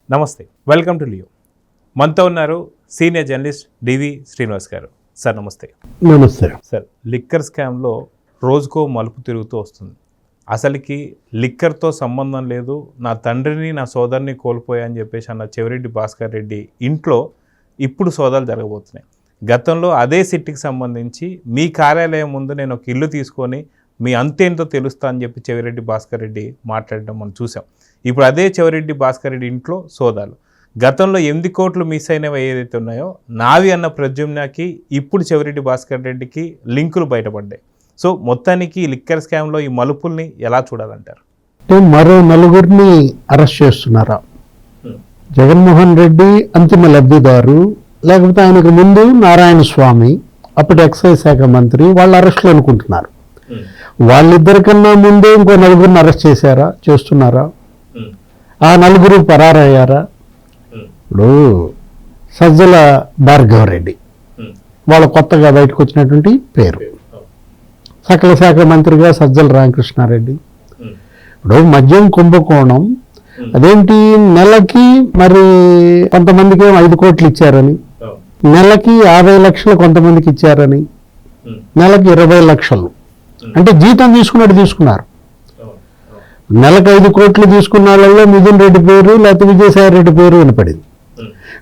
నమస్తే, welcome to Leo. మనతో ఉన్నారు సీనియర్ జర్నలిస్ట్ డివి శ్రీనివాస్ గారు. సార్ నమస్తే. నమస్తే సార్, లిక్కర్ స్కామ్లో రోజుకో మలుపు తిరుగుతూ వస్తుంది. అసలుకి లిక్కర్తో సంబంధం లేదు, నా తండ్రిని నా సోదరిని కోల్పోయా అని చెప్పేసి అన్న చెవిరెడ్డి భాస్కర్ రెడ్డి ఇంట్లో ఇప్పుడు సోదాలు జరగబోతున్నాయి. గతంలో అదే సిట్టికి సంబంధించి మీ కార్యాలయం ముందు నేను ఒక ఇల్లు తీసుకొని మీ అంతేంటో తెలుస్తా అని చెప్పి చెవిరెడ్డి భాస్కర్ రెడ్డి మాట్లాడడం మనం చూసాం. ఇప్పుడు అదే చెవిరెడ్డి భాస్కర్ రెడ్డి ఇంట్లో సోదాలు. గతంలో 8 కోట్లు మిస్ అయినవి ఏదైతే ఉన్నాయో నావి అన్న ప్రద్యుమ్నకి ఇప్పుడు చెవిరెడ్డి భాస్కర్ రెడ్డికి లింకులు బయటపడ్డాయి. సో మొత్తానికి లిక్కర్ స్కామ్లో ఈ మలుపుల్ని ఎలా చూడాలంటారు? మరో 4 అరెస్ట్ చేస్తున్నారా? జగన్మోహన్ రెడ్డి అంతిమ లబ్ధిదారు, లేకపోతే ఆయనకు ముందు నారాయణ స్వామి అప్పటి ఎక్సైజ్ శాఖ మంత్రి, వాళ్ళ అరెస్టులు అనుకుంటున్నారు. వాళ్ళిద్దరికన్నా ముందే ఇంకో 4 అరెస్ట్ చేస్తున్నారా? ఆ 4 పరారయ్యారా? ఇప్పుడు సజ్జల భార్గవరెడ్డి వాళ్ళ కొత్తగా బయటకు వచ్చినటువంటి పేరు, సకల శాఖ మంత్రిగా సజ్జల రామకృష్ణారెడ్డి. ఇప్పుడు మద్యం కుంభకోణం అదేంటి, నెలకి మరి కొంతమందికి 5 కోట్లు ఇచ్చారని, నెలకి 50 లక్షలు కొంతమందికి ఇచ్చారని, నెలకి 20 లక్షలు అంటే జీతం తీసుకున్నారు. నెలకు 5 కోట్లు తీసుకున్న వాళ్ళలో మిథున్ రెడ్డి పేరు లేకపోతే విజయసాయి రెడ్డి పేరు వినపడింది.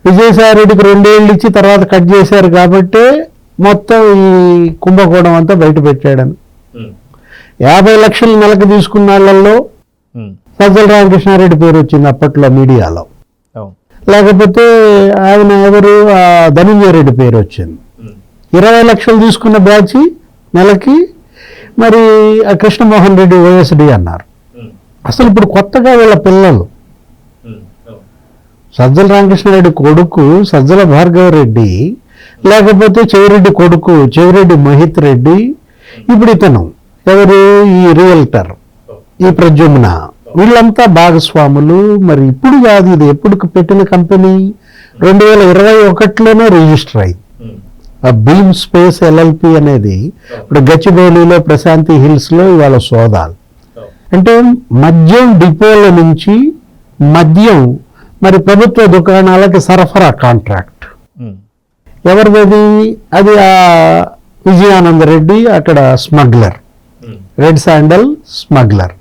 విజయసాయి రెడ్డికి 2 ఏళ్ళు ఇచ్చి తర్వాత కట్ చేశారు కాబట్టి మొత్తం ఈ కుంభకోణం అంతా బయట పెట్టాడని. 50 లక్షలు నెలకు తీసుకున్న వాళ్ళల్లో సజ్జల రామకృష్ణారెడ్డి పేరు వచ్చింది అప్పట్లో మీడియాలో. లేకపోతే ఆయన ఎవరు, ధనంజయ రెడ్డి పేరు వచ్చింది. 20 లక్షలు తీసుకున్న బ్యాచ్ నెలకి మరి కృష్ణమోహన్ రెడ్డి ఓఎస్డి అన్నారు. అసలు ఇప్పుడు కొత్తగా వీళ్ళ పిల్లలు సజ్జల రామకృష్ణారెడ్డి కొడుకు సజ్జల భార్గవరెడ్డి, లేకపోతే చెవిరెడ్డి కొడుకు చెవిరెడ్డి మహిత్ రెడ్డి, ఇప్పుడు ఇతను ఎవరు, ఈ రియల్టర్ ఈ ప్రద్యుమ్న, వీళ్ళంతా భాగస్వాములు. మరి ఇప్పుడు కాదు, ఇది ఎప్పుడు పెట్టిన కంపెనీ 2021లోనే రిజిస్టర్ అయింది. బీమ్ స్పేస్ ఎల్ఎల్పి అనేది ఇప్పుడు గచ్చిబౌలిలో ప్రశాంతి హిల్స్లో ఇవాళ సోదాలు. అంటే మద్యం డిపోల నుంచి మద్యం మరి ప్రభుత్వ దుకాణాలకి సరఫరా కాంట్రాక్ట్ ఎవరిది? అది ఆ విజయానంద రెడ్డి అక్కడ స్మగ్లర్, రెడ్ శాండల్ స్మగ్లర్.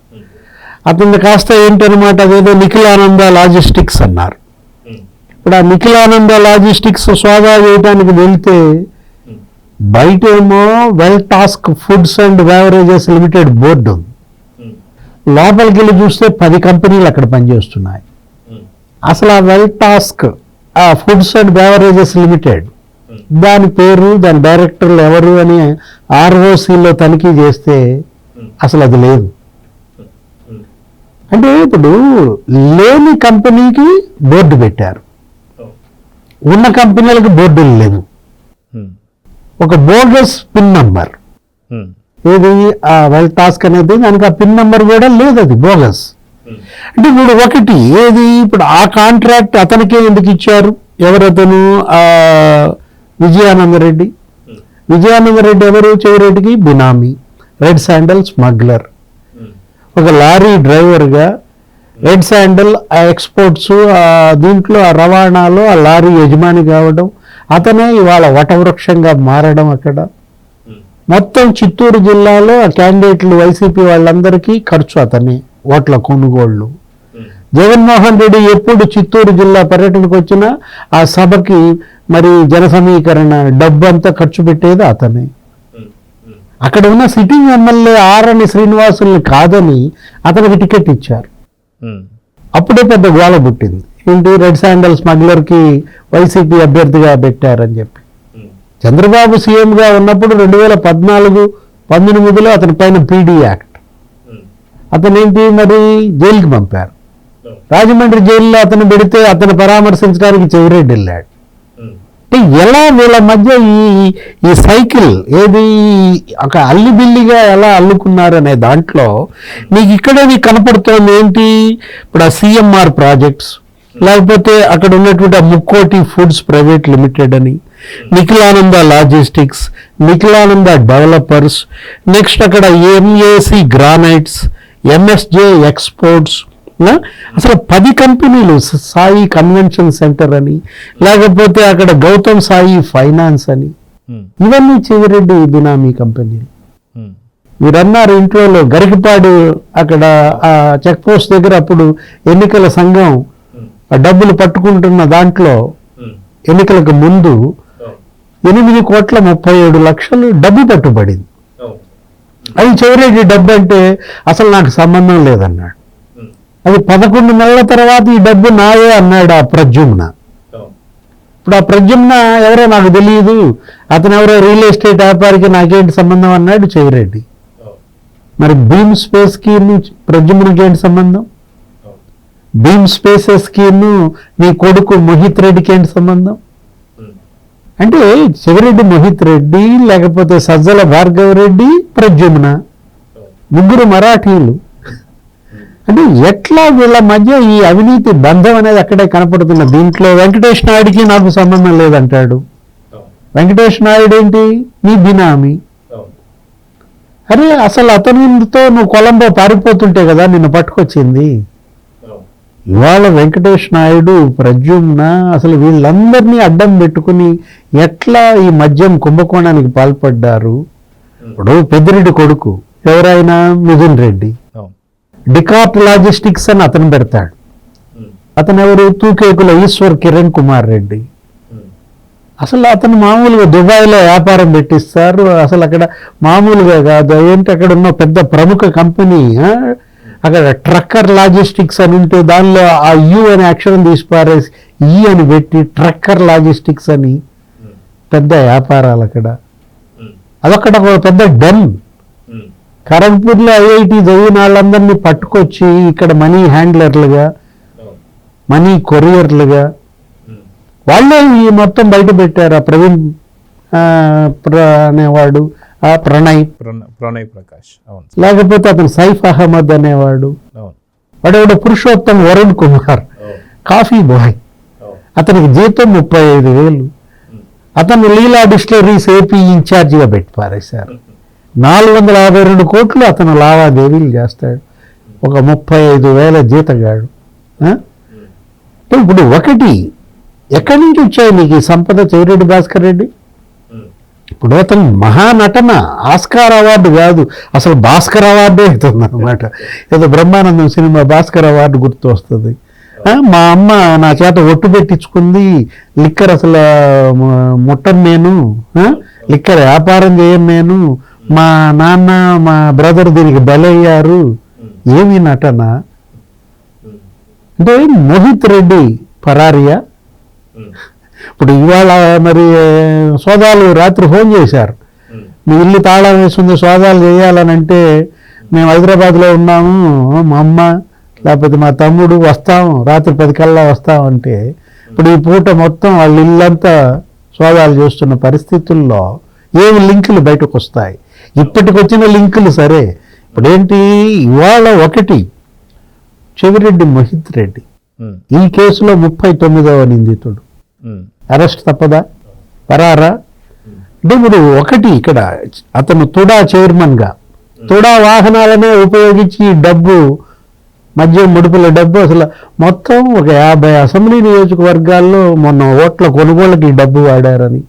అతను కాస్త ఏంటనమాట, అదేదో నిఖిలానంద లాజిస్టిక్స్ అన్నారు. ఇప్పుడు ఆ నిఖిలానంద లాజిస్టిక్స్ సోదా చేయడానికి వెళ్తే బయటేమో well task foods and beverages limited board ఉంది. లోపలికి వెళ్ళి చూస్తే 10 కంపెనీలు అక్కడ పనిచేస్తున్నాయి. అసలు ఆ వెల్ టాస్క్, ఆ ఫుడ్స్ అండ్ బెవరేజెస్ లిమిటెడ్ దాని పేరు, దాని డైరెక్టర్లు ఎవరు అని ఆర్ఓసీలో తనిఖీ చేస్తే అసలు అది లేదు. అంటే ఇప్పుడు లేని కంపెనీకి బోర్డు పెట్టారు, ఉన్న కంపెనీలకు బోర్డులు లేవు. ఒక బోగస్ పిన్ నంబర్, ఏది ఆ వెల్ టాస్క్ అనేది, దానికి ఆ పిన్ నంబర్ కూడా లేదు, అది బోగస్. అంటే ఇప్పుడు ఒకటి ఏది, ఇప్పుడు ఆ కాంట్రాక్ట్ అతనికే ఎందుకు ఇచ్చారు? ఎవరతను? విజయానందరెడ్డి. విజయానందరెడ్డి ఎవరు? చెవిరెడ్డికి బినామీ, రెడ్ శాండల్ స్మగ్లర్. ఒక లారీ డ్రైవర్గా రెడ్ శాండల్ ఆ ఎక్స్పోర్ట్స్ దీంట్లో ఆ రవాణాలో ఆ లారీ యజమాని కావడం, అతనే ఇవాళ వటవృక్షంగా మారడం. అక్కడ మొత్తం చిత్తూరు జిల్లాలో ఆ క్యాండిడేట్లు వైసీపీ వాళ్ళందరికీ ఖర్చు అతనే, ఓట్ల కొనుగోళ్లు. జగన్మోహన్ రెడ్డి ఎప్పుడు చిత్తూరు జిల్లా పర్యటనకు వచ్చినా ఆ సభకి మరి జన సమీకరణ డబ్బంతా ఖర్చు పెట్టేది అతనే. అక్కడ ఉన్న సిట్టింగ్ ఎమ్మెల్యే ఆర్ఎన్ శ్రీనివాసుల్ని కాదని అతనికి టికెట్ ఇచ్చారు. అప్పుడే పెద్ద గోల పుట్టింది, ఏంటి రెడ్ శాండల్ స్మగ్లర్కి వైసీపీ అభ్యర్థిగా పెట్టారని చెప్పి. చంద్రబాబు సీఎంగా ఉన్నప్పుడు 2014-19లో అతని పైన పీడీ యాక్ట్, అతనేంటి మరి జైలుకి పంపారు. రాజమండ్రి జైల్లో అతను పెడితే అతను పరామర్శించడానికి చెవిరెడ్డి వెళ్ళాడు. అంటే ఎలా వీళ్ళ మధ్య ఈ సైకిల్ ఏది ఒక అల్లిబిల్లిగా ఎలా అల్లుకున్నారు అనే దాంట్లో మీకు ఇక్కడేది కనపడుతోంది. ఏంటి ఇప్పుడు ఆ సిఎంఆర్ ప్రాజెక్ట్స్, లేకపోతే అక్కడ ఉన్నటువంటి ఆ ముక్కోటి ఫుడ్స్ ప్రైవేట్ లిమిటెడ్ అని, Nikhilananda logistics, Nikhilananda developers, next అక్కడ ఎంఏసి గ్రానైట్స్, ఎంఎస్జే ఎక్స్పోర్ట్స్, అసలు 10 కంపెనీలు, సాయి కన్వెన్షన్ సెంటర్ అని, లేకపోతే అక్కడ గౌతమ్ సాయి ఫైనాన్స్ అని, ఇవన్నీ చెవిరెడ్డి బినామీ కంపెనీలు. మీరన్నారు ఇంట్రోలో గరికపాడు అక్కడ ఆ చెక్ పోస్ట్ దగ్గర అప్పుడు ఎన్నికల సంఘం ఆ డబ్బులు పట్టుకుంటున్న దాంట్లో ఎన్నికలకు ముందు 8,37,00,000 డబ్బు పట్టుబడింది. అది చెవిరెడ్డి డబ్బు అంటే అసలు నాకు సంబంధం లేదన్నాడు. అది 11 నెలల తర్వాత ఈ డబ్బు నాయే అన్నాడు ఆ ప్రద్యుమ్న. ఇప్పుడు ఆ ప్రద్యుమ్న ఎవరో నాకు తెలియదు, అతను ఎవరో రియల్ ఎస్టేట్ వ్యాపారికి నాకేంటి సంబంధం అన్నాడు చెవిరెడ్డి. మరి భీమ్ స్పేస్ కి ప్రద్యుమ్నకి ఏంటి సంబంధం? భీమ్ స్పేసెస్ కి నీ కొడుకు మోహిత్ రెడ్డికి ఏంటి సంబంధం? అంటే చెవిరెడ్డి మోహిత్ రెడ్డి, లేకపోతే సజ్జల భార్గవ రెడ్డి, ప్రద్యుమ్న, ముగ్గురు మరాఠీలు. అంటే ఎట్లా వీళ్ళ మధ్య ఈ అవినీతి బంధం అనేది అక్కడే కనపడుతున్న. దీంట్లో వెంకటేష్ నాయుడికి నాకు సంబంధం లేదంటాడు. వెంకటేష్ నాయుడు ఏంటి? నీ బినామీ. అరే అసలు అతనితో నువ్వు కొలంబో పారిపోతుంటే కదా నిన్ను పట్టుకొచ్చింది. ఇవాళ వెంకటేష్ నాయుడు, ప్రద్యుమ్న, అసలు వీళ్ళందరినీ అడ్డం పెట్టుకుని ఎట్లా ఈ మద్యం కుంభకోణానికి పాల్పడ్డారు. ఇప్పుడు పెద్దిరెడ్డి కొడుకు ఎవరైనా మిథున్ రెడ్డి, డికార్ట్ లాజిస్టిక్స్ అని అతను పెడతాడు. అతను ఎవరు? తూకేకుల ఈశ్వర్ కిరణ్ కుమార్ రెడ్డి. అసలు అతను మామూలుగా దుబాయ్లో వ్యాపారం పెట్టిస్తారు. అసలు అక్కడ మామూలుగా కాదు, ఏంటి అక్కడ ఉన్న పెద్ద ప్రముఖ కంపెనీ. అక్కడ ట్రక్కర్ లాజిస్టిక్స్ అని ఉంటే దానిలో ఆ యు అనే అక్షరం తీసిపారేసి ఈ అని పెట్టి ట్రక్కర్ లాజిస్టిక్స్ అని పెద్ద వ్యాపారాలు అక్కడ. అదొక్కడ ఒక పెద్ద డెన్. ఖరగ్పూర్లో ఐఐటి చదివిన వాళ్ళందరినీ పట్టుకొచ్చి ఇక్కడ మనీ హ్యాండ్లర్లుగా, మనీ కొరియర్లుగా వాళ్ళే ఈ మొత్తం బయట పెట్టారు. ఆ ప్రవీణ్ అనేవాడు, ఆ ప్రణయ్ ప్రకాష్, లేకపోతే అతను సైఫ్ అహ్మద్ అనేవాడు, వాడెవడో పురుషోత్తం వరుణ్ కుమార్, కాఫీ బాయ్, అతనికి జీతం 35,000. అతను లీలా డిస్టిలరీస్ ఏపీ ఇన్ఛార్జిగా పెట్టి పారేశారు. 452 కోట్లు అతను లావాదేవీలు చేస్తాడు. ఒక 35,000 జీతగాడు. ఇప్పుడు ఒకటి, ఎక్కడి నుంచి వచ్చాయి నీకు ఈ సంపద చెవిరెడ్డి భాస్కర్ రెడ్డి? ఇప్పుడు అతను మహానటన, ఆస్కార్ అవార్డు కాదు, అసలు భాస్కర్ అవార్డే అవుతుంది అనమాట. ఏదో బ్రహ్మానందం సినిమా భాస్కర్ అవార్డు గుర్తు వస్తుంది. మా అమ్మ నా చేత ఒట్టు పెట్టించుకుంది, లిక్కర్ అసలు ముట్టను నేను, లిక్కర్ వ్యాపారం చేయను నేను, మా నాన్న మా బ్రదర్ దీనికి బలయ్యారు. ఏమి నటన అంటే? మోహిత్ రెడ్డి పరారియా? ఇప్పుడు ఇవాళ మరి సోదాలు రాత్రి ఫోన్ చేశారు, మీ ఇల్లు తాళం వేస్తుంది, సోదాలు చేయాలనంటే మేము హైదరాబాద్లో ఉన్నాము, మా అమ్మ లేకపోతే మా తమ్ముడు వస్తాం, రాత్రి 10 కల్లా వస్తామంటే ఇప్పుడు ఈ పూట మొత్తం వాళ్ళ ఇల్లంతా సోదాలు చేస్తున్న పరిస్థితుల్లో ఏమి లింకులు బయటకు వస్తాయి? ఇప్పటికొచ్చిన లింకులు సరే. ఇప్పుడేంటి ఇవాళ ఒకటి చెవిరెడ్డి మోహిత్ రెడ్డి ఈ కేసులో 39వ నిందితుడు. అరెస్ట్ తప్పదా? పరారా? అంటే ఇప్పుడు ఒకటి ఇక్కడ అతను తుడా చైర్మన్గా తుడా వాహనాలనే ఉపయోగించి ఈ డబ్బు, మద్యం ముడుపుల డబ్బు అసలు మొత్తం ఒక 50 అసెంబ్లీ నియోజకవర్గాల్లో మొన్న ఓట్ల కొనుగోలుకి ఈ డబ్బు వాడారని,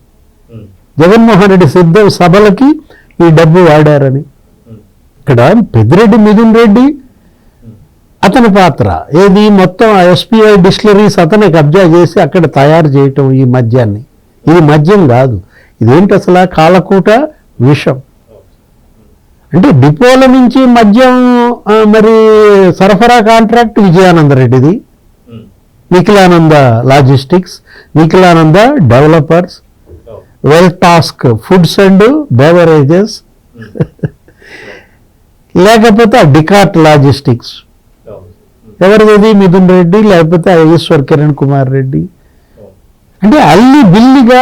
జగన్మోహన్ రెడ్డి సిద్ధం సభలకి ఈ డబ్బు వాడారని. ఇక్కడ పెద్దిరెడ్డి మిథున్ రెడ్డి అతని పాత్ర ఏది? మొత్తం ఎస్పీఐ డిస్టిలరీస్ అతనే కబ్జా చేసి అక్కడ తయారు చేయటం ఈ మద్యాన్ని. ఇది మద్యం కాదు, ఇదేంటి అసలు? కాలకూట విషం. అంటే డిపోల నుంచి మద్యం మరి సరఫరా కాంట్రాక్ట్ విజయానంద రెడ్డిది, Nikhilananda logistics, Nikhilananda developers, well task foods and beverages, లేకపోతే డికార్ట్ లాజిస్టిక్స్ ఎవరిది? మిథున్ రెడ్డి, లేకపోతే ఈశ్వర్ కిరణ్ కుమార్ రెడ్డి. అంటే అల్లి బిల్లిగా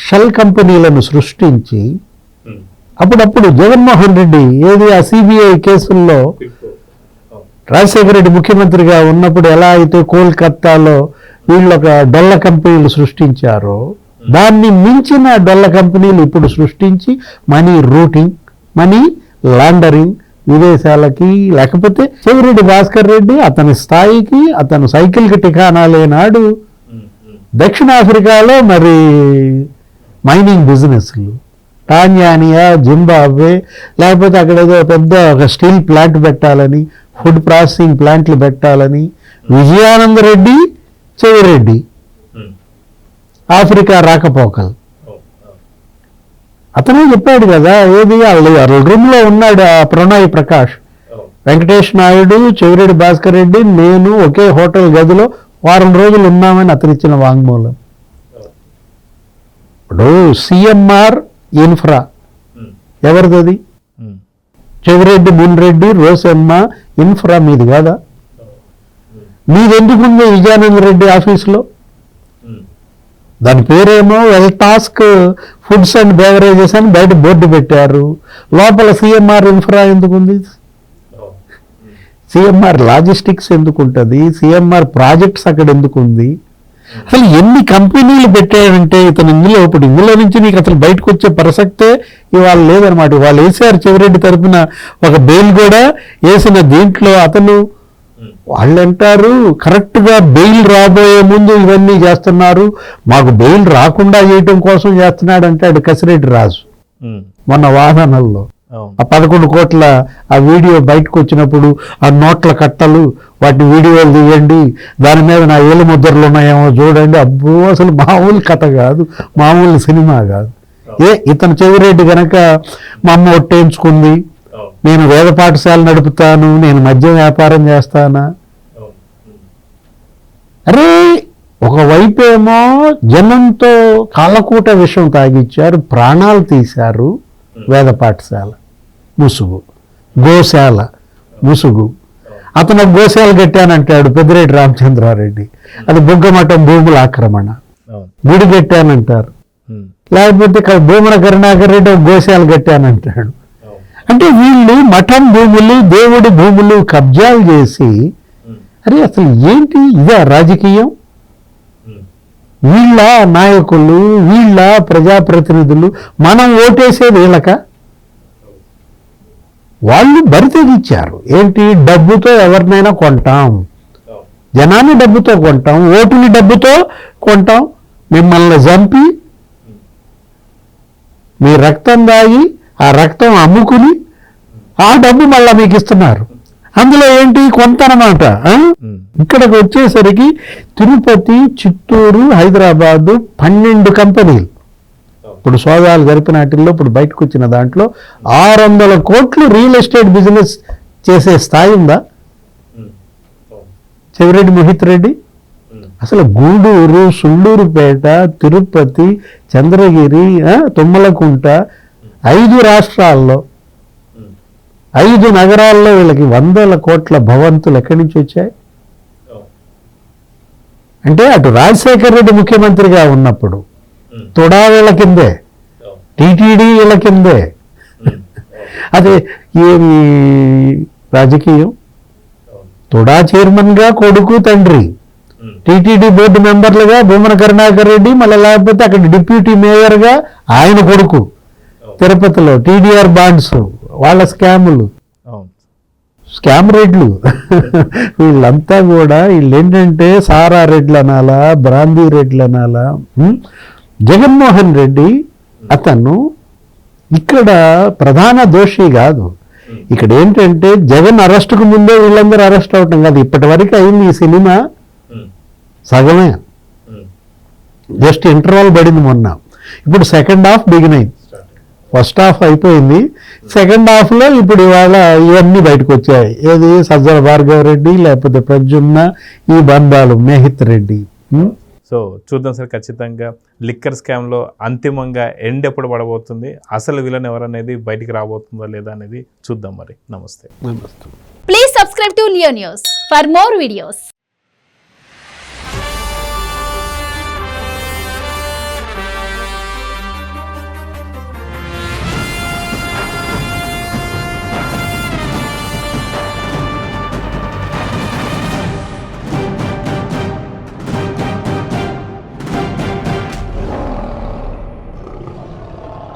షెల్ కంపెనీలను సృష్టించి అప్పుడప్పుడు జగన్మోహన్ రెడ్డి ఏది ఆ సిబిఐ కేసుల్లో రాజశేఖర రెడ్డి ముఖ్యమంత్రిగా ఉన్నప్పుడు ఎలా అయితే కోల్కత్తాలో వీళ్ళు ఒక డొల్ల కంపెనీలు సృష్టించారో దాన్ని మించిన డొల్ల కంపెనీలు ఇప్పుడు సృష్టించి మనీ రూటింగ్, మనీ లాండరింగ్, విదేశాలకి, లేకపోతే చెవిరెడ్డి భాస్కర్ రెడ్డి అతని స్థాయికి, అతను సైకిల్కి టికానా లేనాడు దక్షిణాఫ్రికాలో మరి మైనింగ్ బిజినెస్లు, టాంజానియా, జింబాబ్వే, లేకపోతే అక్కడ ఏదో పెద్ద ఒక స్టీల్ ప్లాంట్ పెట్టాలని, ఫుడ్ ప్రాసెసింగ్ ప్లాంట్లు పెట్టాలని విజయానంద రెడ్డి, చెవిరెడ్డి ఆఫ్రికా రాకపోకలు. అతనే చెప్పాడు కదా, ఏది వాళ్ళ రూమ్లో ఉన్నాడు ఆ ప్రణయ్ ప్రకాష్, వెంకటేష్ నాయుడు, చెవిరెడ్డి భాస్కర్ రెడ్డి, నేను ఒకే హోటల్ గదిలో వారం రోజులు ఉన్నామని అతను ఇచ్చిన వాంగ్మూలం. ఇప్పుడు సిఎంఆర్ ఇన్ఫ్రా ఎవరిది? చెవిరెడ్డి, మున్రెడ్డి, రోసమ్మ ఇన్ఫ్రా మీది కాదా? మీదెందుకుంది విజయానంద రెడ్డి ఆఫీసులో? దాని పేరేమో వెల్టాస్క్ ఫుడ్స్ అండ్ బెవరేజెస్ అని బయట బోర్డు పెట్టారు, లోపల సిఎంఆర్ ఇన్ఫ్రా ఎందుకుంది? సిఎంఆర్ లాజిస్టిక్స్ ఎందుకుంటుంది? సిఎంఆర్ ప్రాజెక్ట్స్ అక్కడ ఎందుకుంది? అసలు ఎన్ని కంపెనీలు పెట్టాడంటే ఇతను ఇప్పుడు ఇందులో నుంచి నీకు అసలు బయటకు వచ్చే ప్రసక్తే ఇవాళ లేదనమాట. వాళ్ళు వేసారు చెవిరెడ్డి తరపున ఒక బెయిల్ కూడా వేసిన దీంట్లో అతను వాళ్ళు అంటారు కరెక్ట్గా బెయిల్ రాబోయే ముందు ఇవన్నీ చేస్తున్నారు, మాకు బెయిల్ రాకుండా చేయటం కోసం చేస్తున్నాడు అంటాడు కసిరెడ్డి రాజు మొన్న వాదనల్లో. ఆ 11 కోట్ల ఆ వీడియో బయటకు వచ్చినప్పుడు ఆ నోట్ల కట్టలు వాటిని వీడియోలు తీయండి, దాని మీద నా ఏలు ముద్రలు ఉన్నాయేమో చూడండి, అబ్బో అసలు మామూలు కథ కాదు, మామూలు సినిమా కాదు. ఇతను చెవిరెడ్డి గనక మా అమ్మ ఒట్టేయించుకుంది, నేను వేద పాఠశాల నడుపుతాను, నేను మద్యం వ్యాపారం చేస్తానా? అరే ఒకవైపేమో జనంతో కాలకూట విషయం తాగిచ్చారు, ప్రాణాలు తీశారు, వేద పాఠశాల ముసుగు, గోశాల ముసుగు. అతను గోశాల కట్టానంటాడు పెద్దిరెడ్డి రామచంద్రారెడ్డి, అది బుగ్గమఠం భూముల ఆక్రమణ, గుడి కట్టానంటారు. లేకపోతే భూమన కరుణాకర్ రెడ్డి ఒక గోశాల కట్టానంటాడు. అంటే వీళ్ళు మఠం భూములు, దేవుడి భూములు కబ్జాలు చేసి, అరే అసలు ఏంటి ఇదే రాజకీయం? వీళ్ళ నాయకులు, వీళ్ళ ప్రజాప్రతినిధులు, మనం ఓటేసేది వీళ్ళక? వాళ్ళు బరితెగిచ్చారు. ఏంటి? డబ్బుతో ఎవరినైనా కొంటాం, జనాన్ని డబ్బుతో కొంటాం, ఓటుని డబ్బుతో కొంటాం, మిమ్మల్ని చంపి మీ రక్తం దాగి ఆ రక్తం అమ్ముకుని ఆ డబ్బు మళ్ళా మీకు ఇస్తున్నారు. అందులో ఏంటి? కొంత అన్నమాట. ఇక్కడికి వచ్చేసరికి తిరుపతి, చిత్తూరు, హైదరాబాదు 12 కంపెనీలు ఇప్పుడు సోదాలు జరిపిన వాటిల్లో ఇప్పుడు బయటకు వచ్చిన దాంట్లో 600 కోట్లు రియల్ ఎస్టేట్ బిజినెస్ చేసే స్థాయి ఉందా చెవిరెడ్డి మోహిత్ రెడ్డి? అసలు గూడూరు, సుళ్ళూరుపేట, తిరుపతి, చంద్రగిరి, తుమ్మలకుంట 5 రాష్ట్రాల్లో 5 నగరాల్లో వీళ్ళకి 100 కోట్ల భవంతులు ఎక్కడి నుంచి వచ్చాయి? అంటే అటు రాజశేఖర్ రెడ్డి ముఖ్యమంత్రిగా ఉన్నప్పుడు తుడా వీళ్ళ కిందే, టీటీడీ వీళ్ళ కిందే. అదే ఏమి రాజకీయం? తుడా చైర్మన్గా కొడుకు, తండ్రి, టీటీడీ బోర్డు మెంబర్లుగా భూమన కరుణాకర్ రెడ్డి, మళ్ళీ లేకపోతే అక్కడ డిప్యూటీ మేయర్గా ఆయన కొడుకు, తిరుపతిలో టీడీఆర్ బాండ్స్, వాళ్ళ స్కాములు, స్కామ్ రెడ్లు వీళ్ళంతా కూడా వీళ్ళు ఏంటంటే సారా రెడ్లు అనాలా, బ్రాందీ రెడ్లు అనాలా. జగన్మోహన్ రెడ్డి అతను ఇక్కడ ప్రధాన దోషి కాదు. ఇక్కడ ఏంటంటే జగన్ అరెస్టుకు ముందే వీళ్ళందరూ అరెస్ట్ అవటం కాదు. ఇప్పటి వరకు అయింది ఈ సినిమా సగమే, జస్ట్ ఇంటర్వల్ పడింది మొన్న. ఇప్పుడు సెకండ్ హాఫ్ బిగిన్ అయింది. ఫస్ట్ హాఫ్ అయిపోయింది, సెకండ్ హాఫ్లో ఇప్పుడు ఇవాళ ఇవన్నీ బయటకు వచ్చాయి. ఏది? సజ్జల భార్గవ రెడ్డి, లేకపోతే ప్రద్యుమ్న, ఈ బంధాలు, మోహిత్ రెడ్డి. సో చూద్దాం సార్, ఖచ్చితంగా లిక్కర్ స్కామ్లో అంతిమంగా ఎండ్ ఎప్పుడు పడబోతుంది, అసలు విలన్ ఎవరనేది బయటికి రాబోతుందో లేదా అనేది చూద్దాం. మరి నమస్తే. Please subscribe to Leo news for more videos.